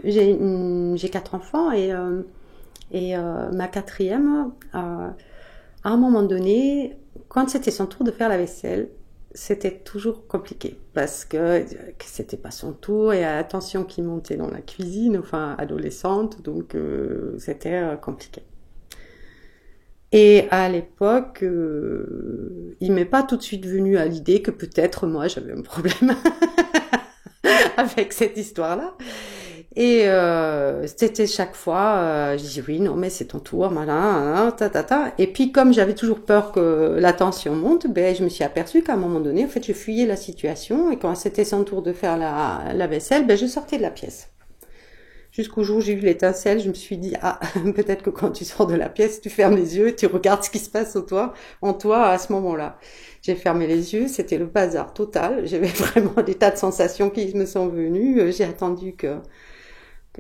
j'ai 4 enfants et ma quatrième, à un moment donné, quand c'était son tour de faire la vaisselle, c'était toujours compliqué parce que c'était pas son tour et la tension qui montait dans la cuisine, enfin adolescente, donc c'était compliqué. Et à l'époque, il m'est pas tout de suite venu à l'idée que peut-être moi j'avais un problème avec cette histoire-là. Et c'était chaque fois, je dis oui, non, mais c'est ton tour, malin, ta. Et puis comme j'avais toujours peur que la tension monte, ben je me suis aperçue qu'à un moment donné, en fait, je fuyais la situation et quand c'était son tour de faire la vaisselle, ben je sortais de la pièce. Jusqu'au jour où j'ai eu l'étincelle, je me suis dit ah peut-être que quand tu sors de la pièce, tu fermes les yeux et tu regardes ce qui se passe en toi à ce moment-là. J'ai fermé les yeux, c'était le bazar total. J'avais vraiment des tas de sensations qui me sont venues. J'ai attendu que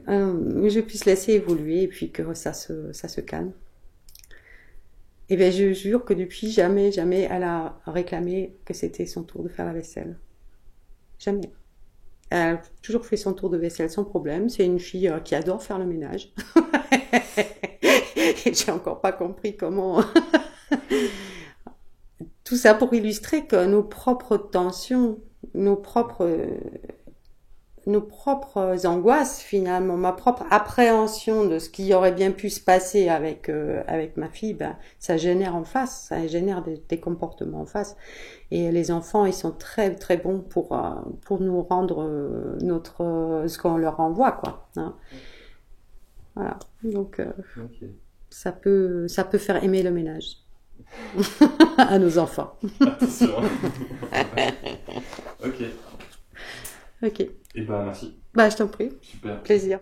je puisse laisser évoluer et puis que ça se calme. Et bien je jure que depuis jamais elle a réclamé que c'était son tour de faire la vaisselle. Jamais. Elle a toujours fait son tour de vaisselle sans problème. C'est une fille qui adore faire le ménage. Et j'ai encore pas compris comment. Tout ça pour illustrer que nos propres tensions, nos propres angoisses finalement, ma propre appréhension de ce qui aurait bien pu se passer avec ma fille, ben ça génère en face, ça génère des comportements en face. Et les enfants, ils sont très très bons pour nous rendre ce qu'on leur envoie quoi. Hein. Voilà. Donc okay. ça peut faire aimer le ménage à nos enfants. Attention. Ok. Ok. Et bah merci. Bah je t'en prie. Super. Plaisir.